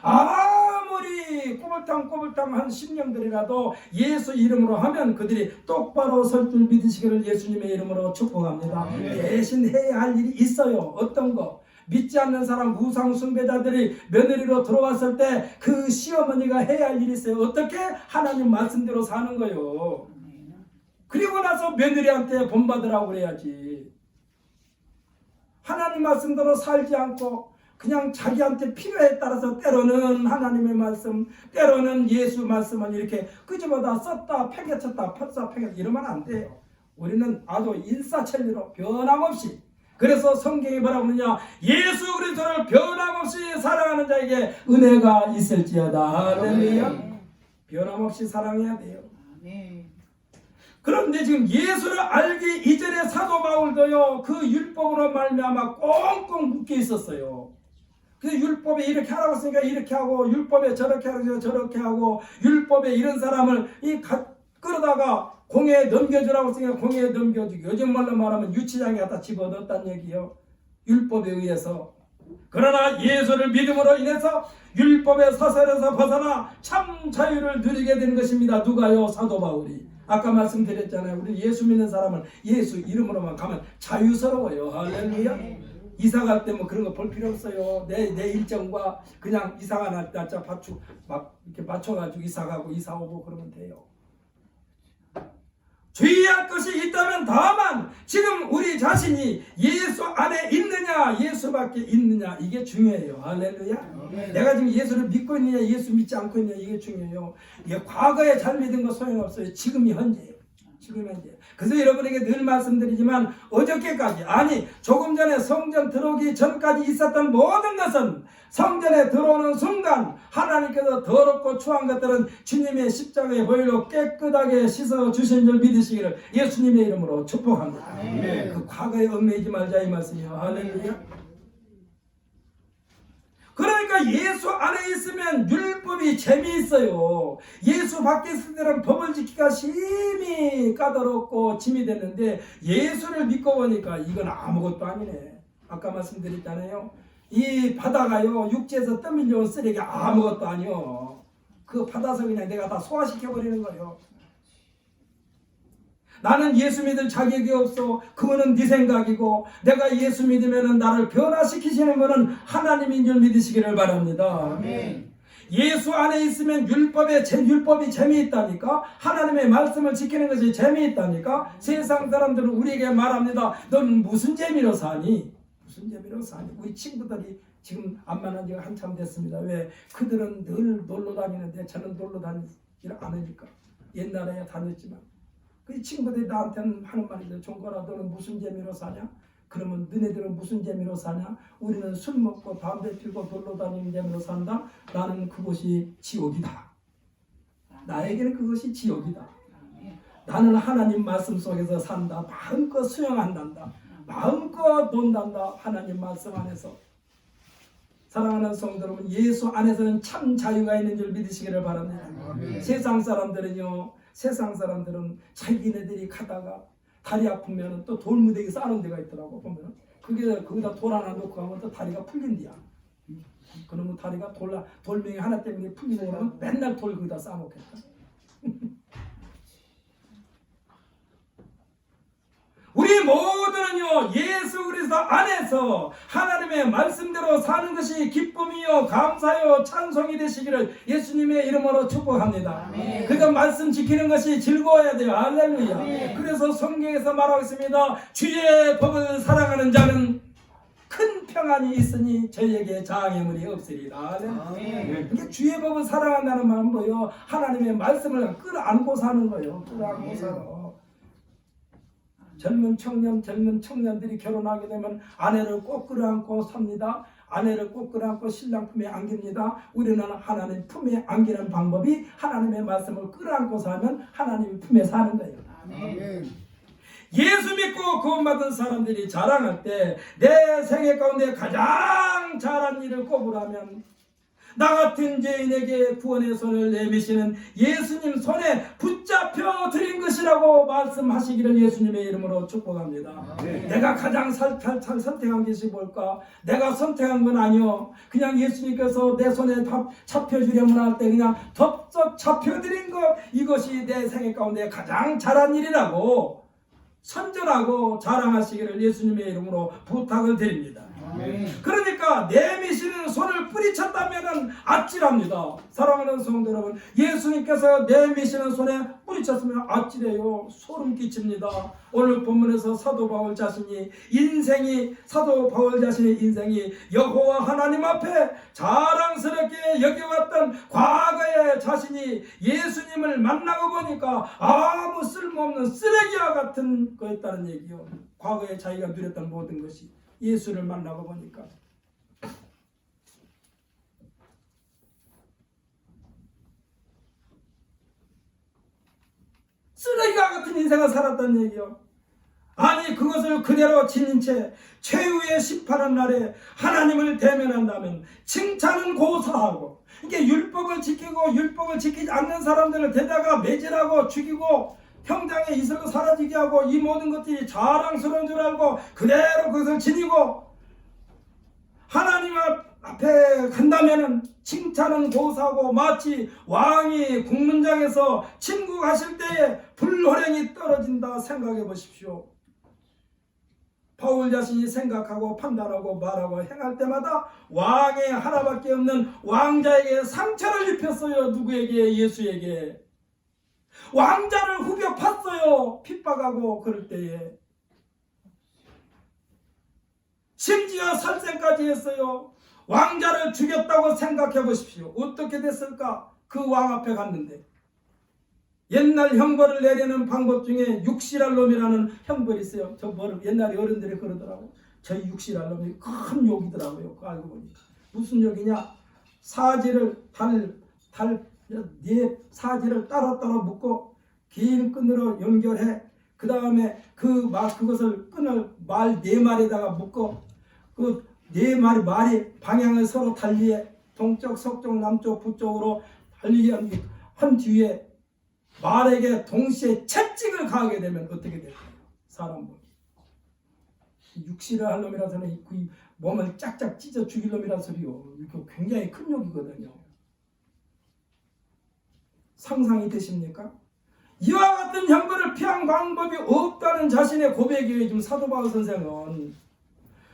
아무리 꼬불탕꼬불탕 한 심령들이라도 예수 이름으로 하면 그들이 똑바로 설 줄 믿으시기를 예수님의 이름으로 축복합니다. 대신 해야 할 일이 있어요. 어떤 거? 믿지 않는 사람 우상 숭배자들이 며느리로 들어왔을 때 그 시어머니가 해야 할 일이 있어요. 어떻게? 하나님 말씀대로 사는 거예요. 그리고 나서 며느리한테 본받으라고 그래야지. 하나님 말씀대로 살지 않고 그냥 자기한테 필요에 따라서 때로는 하나님의 말씀, 때로는 예수 말씀을 이렇게 끄집어다 썼다 팽개쳤다 폈다 팽개쳤다 이러면 안 돼요. 우리는 아주 일사천리로 변함없이, 그래서 성경이 뭐라고 하느냐, 예수 그리스도를 변함없이 사랑하는 자에게 은혜가 있을지어다. 할렐루야. 변함없이 사랑해야 돼요. 그런데 지금 예수를 알기 이전에 사도 바울도요, 그 율법으로 말미암아 꽁꽁 묶여 있었어요. 그 율법에 이렇게 하라고 했으니까 이렇게 하고, 율법에 저렇게 하라고 저렇게 하고, 율법에 이런 사람을 끌어다가 공회에 넘겨주라고 했으니까 공회에 넘겨주고, 요즘 말로 말하면 유치장에 갖다 집어넣었다는 얘기요. 율법에 의해서. 그러나 예수를 믿음으로 인해서 율법의 사슬에서 벗어나 참 자유를 누리게 된 것입니다. 누가요? 사도 바울이. 아까 말씀드렸잖아요. 우리 예수 믿는 사람은 예수 이름으로만 가면 자유스러워요. 할렐루야. 이사 갈 때 뭐 그런 거 볼 필요 없어요. 내 일정과 그냥 이사가 날짜 이렇게 맞춰가지고 이사 가고 이사 오고 그러면 돼요. 주의할 것이 있다면 다만 지금 우리 자신이 예수 안에 있느냐 예수 밖에 있느냐 이게 중요해요. 할렐루야. 내가 지금 예수를 믿고 있느냐 예수 믿지 않고 있느냐 이게 중요해요. 이게 과거에 잘 믿은 거 소용없어요. 지금이 현재예요. 지금 현재. 그래서 여러분에게 늘 말씀드리지만 어저께까지, 아니 조금 전에 성전 들어오기 전까지 있었던 모든 것은 성전에 들어오는 순간 하나님께서 더럽고 추한 것들은 주님의 십자가의 보혈로 깨끗하게 씻어 주신 줄 믿으시기를 예수님의 이름으로 축복합니다. 그 과거에 얽매이지 말자 이 말씀이요. 할렐루야. 그러니까 예수 안에 있으면 율법이 재미있어요. 예수 밖에 있을 때는 법을 지키기가 심히 까다롭고 짐이 됐는데 예수를 믿고 보니까 이건 아무것도 아니네. 아까 말씀드렸잖아요. 이 바다가요 육지에서 떠밀려온 쓰레기 아무것도 아니요. 그거 받아서 그냥 내가 다 소화시켜버리는 거예요. 나는 예수 믿을 자격이 없어. 그거는 네 생각이고, 내가 예수 믿으면 나를 변화시키시는 분은 하나님인 줄 믿으시기를 바랍니다. 아멘. 예수 안에 있으면 율법이 재미있다니까. 하나님의 말씀을 지키는 것이 재미있다니까. 세상 사람들은 우리에게 말합니다. 너는 무슨 재미로 사니? 무슨 재미로 사니? 우리 친구들이 지금 안 만난 지가 한참 됐습니다. 왜? 그들은 늘 놀러 다니는데 저는 놀러 다니지를 않으니까. 옛날에 다녔지만 그 친구들이 나한테는 하는 말이죠. 종거라 너는 무슨 재미로 사냐? 그러면 너네들은 무슨 재미로 사냐? 우리는 술 먹고 담배 피우고 놀러 다니는 재미로 산다. 나는 그것이 지옥이다. 나에게는 그것이 지옥이다. 나는 하나님 말씀 속에서 산다. 마음껏 수영한단다. 마음껏 논단다. 하나님 말씀 안에서. 사랑하는 성도 여러분, 예수 안에서는 참 자유가 있는 줄 믿으시기를 바랍니다. 세상 사람들은 자기네들이 가다가 다리 아프면 또 돌무더기 싸는 데가 있더라고. 보면 그게 거기다 돌 하나 놓고 가면 또 다리가 풀린대야. 그러면 다리가 돌멩이 하나 때문에 풀리는 거는 맨날 돌 거기다 쌓아놓겠다. 우리 모두는요 예수 그리스도 안에서 하나님의 말씀대로 사는 것이 기쁨이요 감사요 찬송이 되시기를 예수님의 이름으로 축복합니다. 그저 말씀 지키는 것이 즐거워야 돼요. 할렐루야. 그래서 성경에서 말하고 있습니다. 주의 법을 사랑하는 자는 큰 평안이 있으니 저희에게 장애물이 없으리라. 그러니까 주의 법을 사랑한다는 말은 뭐요? 하나님의 말씀을 끌어안고 사는 거예요. 끌어안고 살아. 젊은 청년들이 결혼하게 되면 아내를 꼭 끌어안고 삽니다. 아내를 꼭 끌어안고 신랑 품에 안깁니다. 우리는 하나님 품에 안기는 방법이 하나님의 말씀을 끌어안고 살면 하나님 품에 사는 거예요. 아멘. 예수 믿고 구원받은 사람들이 자랑할 때 내 생애 가운데 가장 잘한 일을 꼽으라면 나 같은 죄인에게 구원의 손을 내미시는 예수님 손에 붙잡혀 드린 것이라고 말씀하시기를 예수님의 이름으로 축복합니다. 내가 가장 선택한 것이 뭘까? 내가 선택한 건 아니요. 그냥 예수님께서 내 손에 잡혀주려면 할 때 그냥 덥석 잡혀드린 것, 이것이 내 생애 가운데 가장 잘한 일이라고 선전하고 자랑하시기를 예수님의 이름으로 부탁을 드립니다. 그러니까 내미시는 손을 뿌리쳤다면 아찔합니다. 사랑하는 성도 여러분, 예수님께서 내미시는 손에 뿌리쳤으면 아찔해요. 소름 끼칩니다. 오늘 본문에서 사도 바울 자신이 여호와 하나님 앞에 자랑스럽게 여겨왔던 과거의 자신이 예수님을 만나고 보니까 아무 쓸모없는 쓰레기와 같은 거였다는 얘기요. 과거에 자기가 누렸던 모든 것이 예수를 만나고 보니까 쓰레기와 같은 인생을 살았다는 얘기요. 아니 그것을 그대로 지닌 채 최후의 심판한 날에 하나님을 대면한다면 칭찬은 고사하고, 이게 율법을 지키고 율법을 지키지 않는 사람들을 데다가 매질하고 죽이고 평장에 이슬로 사라지게 하고 이 모든 것들이 자랑스러운 줄 알고 그대로 그것을 지니고 하나님 앞에 간다면은 칭찬은 고사하고, 마치 왕이 국문장에서 침국하실 때에 불호령이 떨어진다 생각해 보십시오. 바울 자신이 생각하고 판단하고 말하고 행할 때마다 왕의 하나밖에 없는 왕자에게 상처를 입혔어요. 누구에게? 예수에게. 왕자를 후벼 팠어요. 핍박하고 그럴 때에. 심지어 살생까지 했어요. 왕자를 죽였다고 생각해 보십시오. 어떻게 됐을까? 그 왕 앞에 갔는데 옛날 형벌을 내리는 방법 중에 육실할 놈이라는 형벌이 있어요. 옛날에 어른들이 그러더라고. 저 육실할 놈이 큰 욕이더라고요. 알고 보니 무슨 욕이냐? 사지를 네 사지를 따로따로 묶고 긴 끈으로 연결해. 그 다음에 그것을 끈을 말 4마리에다가 묶어 그 4마리 방향을 서로 달리해 동쪽, 서쪽, 남쪽, 북쪽으로 달리게 한 뒤에 말에게 동시에 채찍을 가하게 되면 어떻게 될까요? 사람 몸이. 육실을 할 놈이라서는 그 몸을 짝짝 찢어 죽일 놈이란 소리요. 이거 굉장히 큰 욕이거든요. 상상이 되십니까? 이와 같은 형벌을 피한 방법이 없다는 자신의 고백이에요. 지금 사도 바울 선생은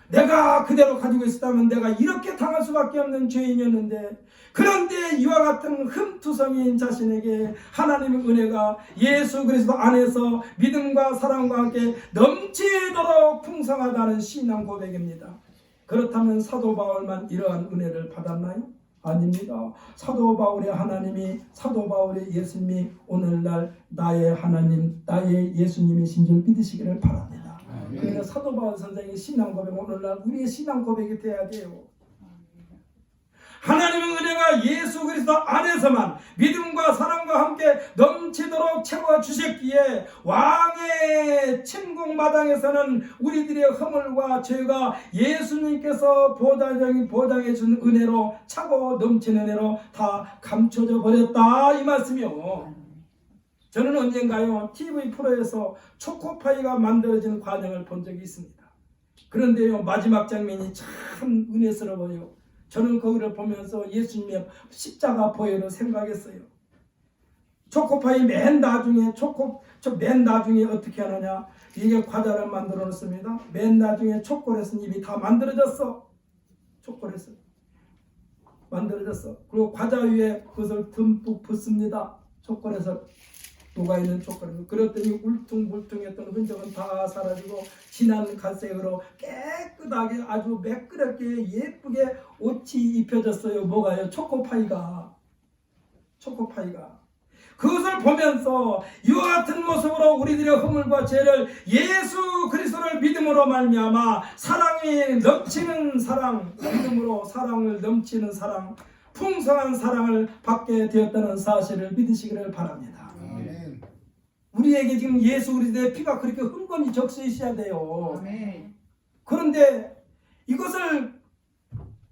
내가 그대로 가지고 있었다면 내가 이렇게 당할 수밖에 없는 죄인이었는데, 그런데 이와 같은 흠투성이인 자신에게 하나님의 은혜가 예수 그리스도 안에서 믿음과 사랑과 함께 넘치도록 풍성하다는 신앙 고백입니다. 그렇다면 사도 바울만 이러한 은혜를 받았나요? 아닙니다. 사도 바울의 하나님이, 사도 바울의 예수님이 오늘날 나의 하나님, 나의 예수님이신 줄 믿으시기를 바랍니다. 그러니까 사도 바울 선생의 신앙 고백, 오늘날 우리의 신앙 고백이 돼야 돼요. 하나님의 은혜가 예수 그리스도 안에서만 믿음과 사랑과 함께 넘치도록 채워주셨기에 왕의 침국 마당에서는 우리들의 허물과 죄가 예수님께서 보장해 준 은혜로, 차고 넘치는 은혜로 다 감춰져 버렸다, 이 말씀이요. 저는 언젠가요 TV 프로에서 초코파이가 만들어지는 과정을 본 적이 있습니다. 그런데요 마지막 장면이 참 은혜스러워요. 저는 거기를 보면서 예수님의 십자가 보혈을 생각했어요. 초코파이 맨 나중에 어떻게 하느냐, 이게 과자를 만들어 놓습니다. 맨 나중에 초콜릿은 이미 다 만들어졌어. 초콜릿은 만들어졌어. 그리고 과자 위에 그것을 듬뿍 붓습니다. 초콜릿을. 녹아있는 촉감으로 그랬더니 울퉁불퉁했던 흔적은 다 사라지고 진한 갈색으로 깨끗하게 아주 매끄럽게 예쁘게 옷이 입혀졌어요. 뭐가요? 초코파이가. 그것을 보면서 이와 같은 모습으로 우리들의 허물과 죄를 예수 그리스도를 믿음으로 말미암아 사랑이 넘치는 사랑, 믿음으로 사랑을 넘치는 사랑, 풍성한 사랑을 받게 되었다는 사실을 믿으시기를 바랍니다. 아멘. 우리에게 지금 예수 그리스도의 피가 그렇게 흥건히 적셔 있어야 돼요. 아멘. 그런데 이것을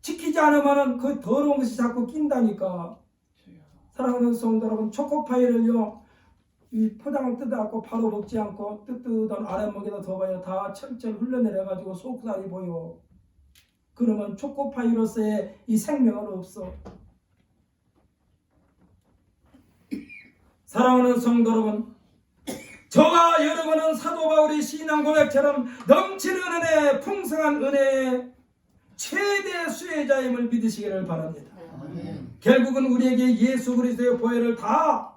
지키지 않으면 그 더러운 것이 자꾸 낀다니까. 사랑하는 성도 여러분, 초코파이를요, 이 포장을 뜯어갖고 바로 먹지 않고 뜨뜻한 아랫목에다 둬봐요. 다 철철 흘러내려가지고 속살이 보여. 그러면 초코파이로서의 이 생명은 없어. 사랑하는 성도 여러분, 저와 여러분은 사도 바울의 신앙 고백처럼 넘치는 은혜, 풍성한 은혜의 최대 수혜자임을 믿으시기를 바랍니다. 아멘. 결국은 우리에게 예수 그리스도의 보혈을 다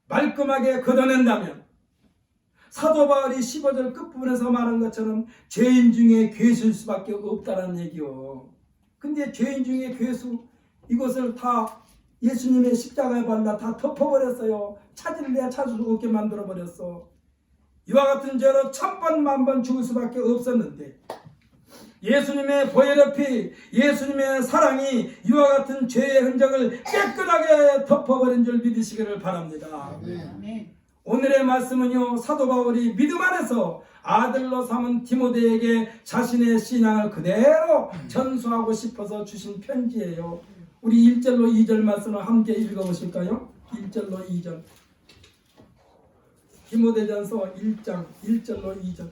말끔하게 걷어낸다면 사도 바울이 15절 끝부분에서 말한 것처럼 죄인 중에 괴수일 수밖에 없다는 얘기요. 근데 죄인 중에 괴수, 이것을 다 예수님의 십자가에 발라 다 덮어버렸어요. 찾을래야 찾을 수 없게 만들어버렸어. 이와 같은 죄로 천번 만번 죽을 수밖에 없었는데 예수님의 보혈의 피, 예수님의 사랑이 이와 같은 죄의 흔적을 깨끗하게 덮어버린 줄 믿으시기를 바랍니다. 아멘. 오늘의 말씀은요, 사도 바울이 믿음 안에서 아들로 삼은 디모데에게 자신의 신앙을 그대로 전수하고 싶어서 주신 편지예요. 우리 1절로 2절 말씀을 함께 읽어보실까요? 1절로 2절. 디모데전서 1장 1절로 2절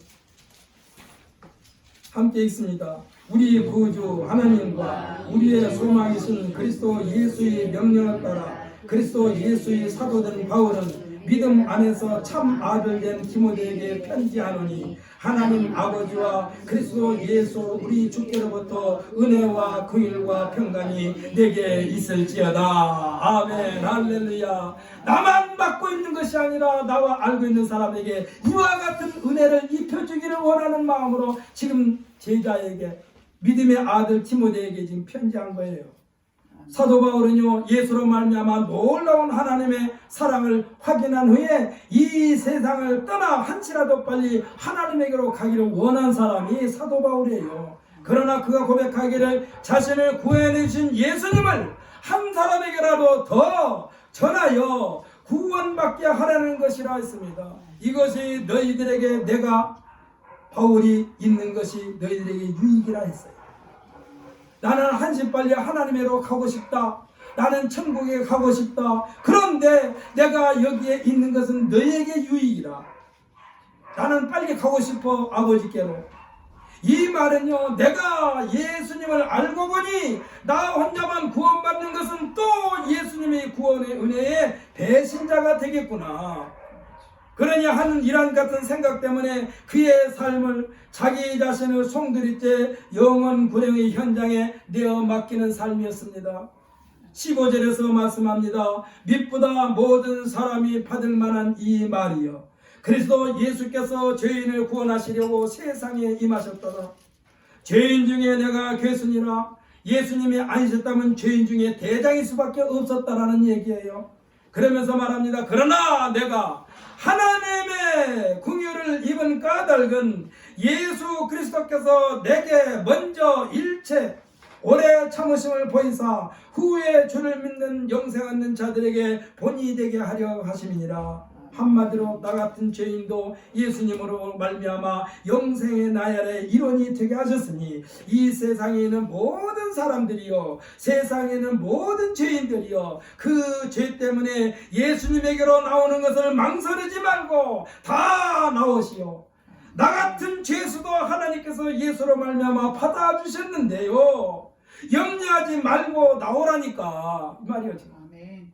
함께 읽습니다. 우리 구주 하나님과 우리의 소망이신 그리스도 예수의 명령을 따라 그리스도 예수의 사도된 바울은 믿음 안에서 참 아들 된 디모데에게 편지하노니 하나님 아버지와 그리스도 예수 우리 주께로부터 은혜와 긍휼과 평강이 내게 있을지어다. 아멘. 할렐루야. 나만 받고 있는 것이 아니라 나와 알고 있는 사람에게 이와 같은 은혜를 입혀주기를 원하는 마음으로 지금 제자에게 믿음의 아들 디모데에게 지금 편지한 거예요. 사도 바울은요, 예수로 말미암아 놀라운 하나님의 사랑을 확인한 후에 이 세상을 떠나 한치라도 빨리 하나님에게로 가기를 원한 사람이 사도 바울이에요. 그러나 그가 고백하기를 자신을 구해내신 예수님을 한 사람에게라도 더 전하여 구원받게 하라는 것이라 했습니다. 이것이 너희들에게 내가 바울이 있는 것이 너희들에게 유익이라 했어요. 나는 한시 빨리 하나님으로 가고 싶다. 나는 천국에 가고 싶다. 그런데 내가 여기에 있는 것은 너희에게 유익이라. 나는 빨리 가고 싶어 아버지께로. 이 말은요, 내가 예수님을 알고 보니 나 혼자만 구원받는 것은 또 예수님의 구원의 은혜의 배신자가 되겠구나. 그러니 하는 이란 같은 생각 때문에 그의 삶을 자기 자신을 송두리째 영원 불행의 현장에 내어 맡기는 삶이었습니다. 15절에서 말씀합니다. mit보다 모든 사람이 받을 만한 이 말이요, 그리스도 예수께서 죄인을 구원하시려고 세상에 임하셨더라. 죄인 중에 내가 괴순이라. 예수님이 아니셨다면 죄인 중에 대장일 수밖에 없었다라는 얘기예요. 그러면서 말합니다. 그러나 내가 하나님의 긍휼을 입은 까닭은 예수 그리스도께서 내게 먼저 일체 오래 참으심을 보이사 후에 주를 믿는 영생 얻는 자들에게 본이 되게 하려 하심이니라. 한마디로 나 같은 죄인도 예수님으로 말미암아 영생의 나열의 일원이 되게 하셨으니 이 세상에 있는 모든 사람들이요, 세상에 있는 모든 죄인들이요, 그 죄 때문에 예수님에게로 나오는 것을 망설이지 말고 다 나오시오. 나 같은 죄수도 하나님께서 예수로 말미암아 받아주셨는데요, 염려하지 말고 나오라니까 이 말이요. 아멘.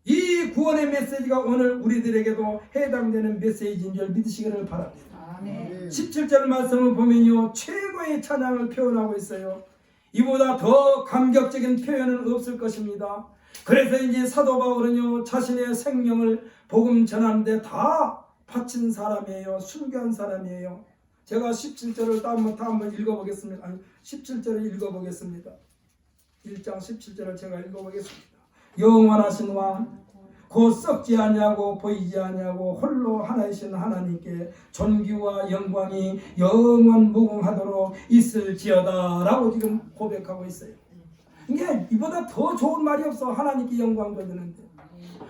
이 구원의 메시지가 오늘 우리들에게도 해당되는 메시지인 줄 믿으시기를 바랍니다. 아멘. 17절 말씀을 보면요, 최고의 찬양을 표현하고 있어요. 이보다 더 감격적인 표현은 없을 것입니다. 그래서 이제 사도 바울은요, 자신의 생명을 복음 전하는데 다 바친 사람이에요. 순교한 사람이에요. 제가 17절을 다 한번 읽어보겠습니다. 아니, 17절을 읽어보겠습니다. 1장 17절을 제가 읽어보겠습니다. 영원하신 왕, 곧 썩지 아니하고 보이지 아니하고 홀로 하나이신 하나님께 존귀와 영광이 영원 무궁하도록 있을지어다 라고 지금 고백하고 있어요. 이게 이보다 더 좋은 말이 없어. 하나님께 영광 돌리는데,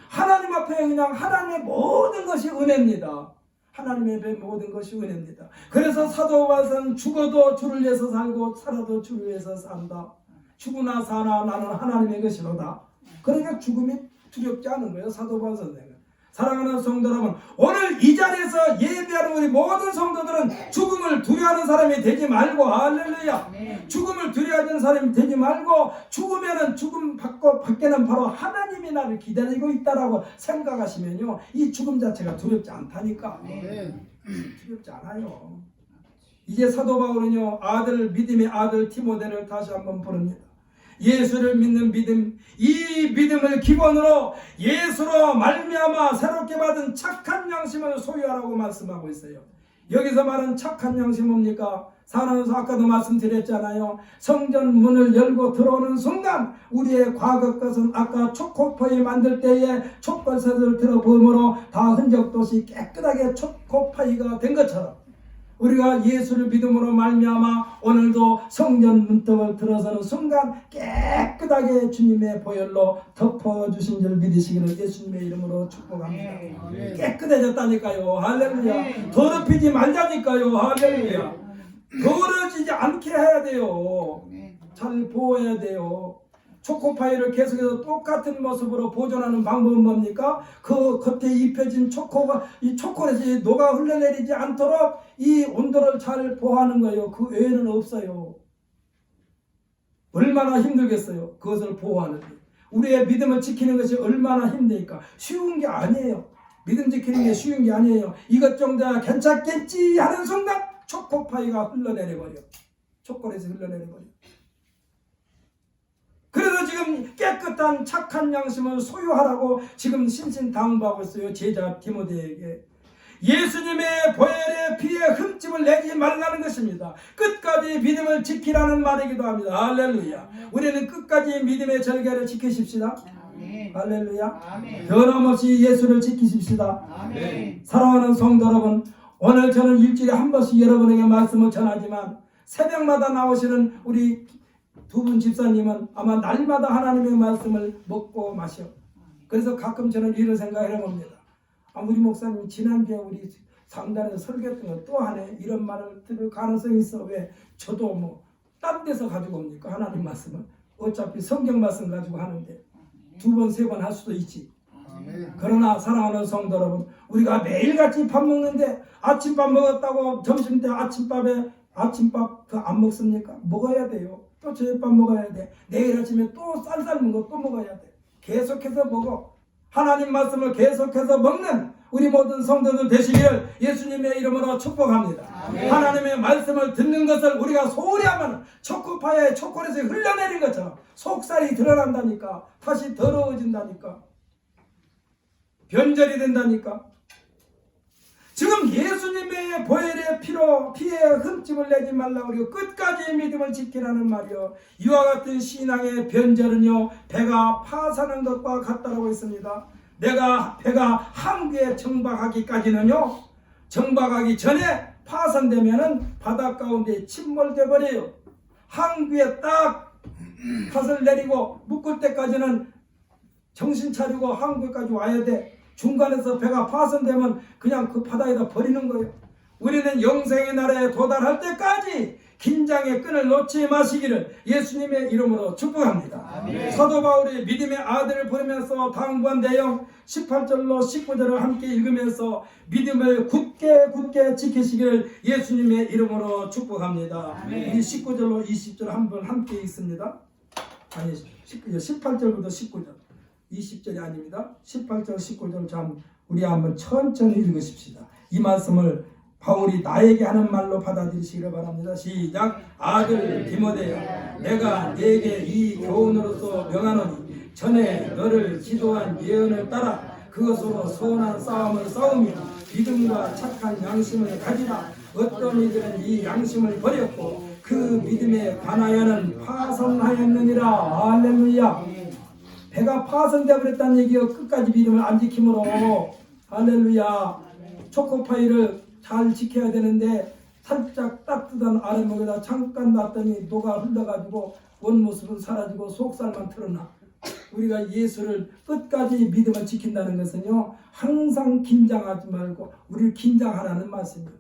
하나님 앞에 그냥 하나님의 모든 것이 은혜입니다. 하나님의 앞에 모든 것이 은혜입니다. 그래서 사도 바울은 죽어도 주를 위해서 살고 살아도 주를 위해서 산다. 죽으나 사나 나는 하나님의 것이로다. 그러니까 죽음이 두렵지 않은 거예요. 사도 바울 선생은. 사랑하는 성도 여러분, 오늘 이 자리에서 예배하는 우리 모든 성도들은 죽음을 두려워하는 사람이 되지 말고, 할렐루야, 죽음을 두려워하는 사람이 되지 말고, 죽으면은 죽음 밖에는 바로 하나님이 나를 기다리고 있다라고 생각하시면요, 이 죽음 자체가 두렵지 않다니까. 두렵지 않아요. 이제 사도 바울은요, 믿음의 아들 디모데를 다시 한번 부릅니다. 예수를 믿는 믿음, 이 믿음을 기본으로 예수로 말미암아 새롭게 받은 착한 양심을 소유하라고 말씀하고 있어요. 여기서 말하는 착한 양심 뭡니까? 사랑해서 아까도 말씀드렸잖아요. 성전 문을 열고 들어오는 순간 우리의 과거 것은 아까 초코파이 만들 때에 촛불색을 들어보므로 다 흔적도 없이 깨끗하게 초코파이가 된 것처럼, 우리가 예수를 믿음으로 말미암아 오늘도 성전 문턱을 들어서는 순간 깨끗하게 주님의 보혈로 덮어주신 줄 믿으시기를 예수님의 이름으로 축복합니다. 깨끗해졌다니까요. 할렐루야. 더럽히지 말자니까요. 할렐루야. 더러워지지 않게 해야 돼요. 잘 보호해야 돼요. 초코파이를 계속해서 똑같은 모습으로 보존하는 방법은 뭡니까? 그 겉에 입혀진 이 초콜릿이 녹아 흘러내리지 않도록 이 온도를 잘 보호하는 거예요. 그 외에는 없어요. 얼마나 힘들겠어요. 그것을 보호하는데. 우리의 믿음을 지키는 것이 얼마나 힘드니까. 쉬운 게 아니에요. 믿음 지키는 게 쉬운 게 아니에요. 이것 정도야 괜찮겠지 하는 순간 초코파이가 흘러내려버려. 초콜릿이 흘러내려버려. 그래서 지금 깨끗한 착한 양심을 소유하라고 지금 신신당부하고 있어요. 제자 디모데에게. 예수님의 보혈의 피에 흠집을 내지 말라는 것입니다. 끝까지 믿음을 지키라는 말이기도 합니다. 할렐루야. 우리는 끝까지 믿음의 절개를 지키십시다. 할렐루야. 변함없이 예수를 지키십시다. 사랑하는 성도 여러분, 오늘 저는 일주일에 한 번씩 여러분에게 말씀을 전하지만 새벽마다 나오시는 우리 두 분 집사님은 아마 날마다 하나님의 말씀을 먹고 마셔. 그래서 가끔 저는 이런 생각을 해봅니다. 우리 목사님 지난주에 우리 상단에서 설교했던 거 또 하네, 이런 말을 들을 가능성이 있어. 왜? 저도 딴 데서 가지고 옵니까? 하나님 말씀을. 어차피 성경 말씀 가지고 하는데 두 번, 세 번 할 수도 있지. 그러나 사랑하는 성도 여러분, 우리가 매일같이 밥 먹는데 아침밥 먹었다고 점심때 아침밥 더 안 먹습니까? 먹어야 돼요. 또 저녁밥 먹어야 돼. 내일 아침에 또 쌀 삶은 거 또 먹어야 돼. 계속해서 먹어. 하나님 말씀을 계속해서 먹는 우리 모든 성도들 되시기를 예수님의 이름으로 축복합니다. 하나님의 말씀을 듣는 것을 우리가 소홀히 하면 초코파이에 초콜릿이 흘러내린 것처럼 속살이 드러난다니까. 다시 더러워진다니까. 변절이 된다니까. 지금 예수님의 보혈의 피에 흠집을 내지 말라고 그리고 끝까지 믿음을 지키라는 말이요. 이와 같은 신앙의 변절은요, 배가 파산한 것과 같다라고 했습니다. 배가 항구에 정박하기까지는요, 정박하기 전에 파산되면은 바다 가운데 침몰돼 버려요. 항구에 딱 갓을 내리고 묶을 때까지는 정신 차리고 항구까지 와야 돼. 중간에서 배가 파손되면 그냥 그 바다에다 버리는 거예요. 우리는 영생의 나라에 도달할 때까지 긴장의 끈을 놓지 마시기를 예수님의 이름으로 축복합니다. 사도 바울이 믿음의 아들을 보내면서 당부한 내용 18절로 19절을 함께 읽으면서 믿음을 굳게 지키시기를 예수님의 이름으로 축복합니다. 우리 19절로 20절 한번 함께 읽습니다. 아니 18절부터 19절. 20절이 아닙니다. 18절 19절 참 우리 한번 천천히 읽으십시다. 이 말씀을 바울이 나에게 하는 말로 받아들이시기를 바랍니다. 시작. 아들 디모데야, 내가 네게 이 교훈으로서 명하노니 전에 너를 기도한 예언을 따라 그것으로 선한 싸움을 싸우며 믿음과 착한 양심을 가지라. 어떤 이들은 이 양심을 버렸고 그 믿음에 관하여는 파선하였느니라. 할렐루야. 배가 파선되어 버렸다는 얘기요. 끝까지 믿음을 안 지킴으로. 할렐루야. 초코파이를 잘 지켜야 되는데 살짝 따뜻한 아랫목에다 잠깐 놨더니 녹아 흘러가지고 원모습은 사라지고 속살만 드러나. 우리가 예수를 끝까지 믿음을 지킨다는 것은요, 항상 긴장하지 말고 우리를 긴장하라는 말씀입니다.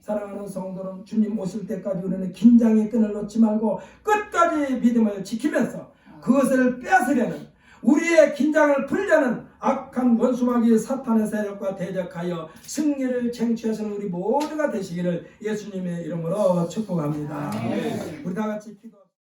사랑하는 성도는 주님 오실 때까지 우리는 긴장의 끈을 놓지 말고 끝까지 믿음을 지키면서 그것을 빼앗으려는, 우리의 긴장을 풀려는 악한 원수마귀 사탄의 세력과 대적하여 승리를 쟁취하시는 우리 모두가 되시기를 예수님의 이름으로 축복합니다. 우리 다 같이 기도.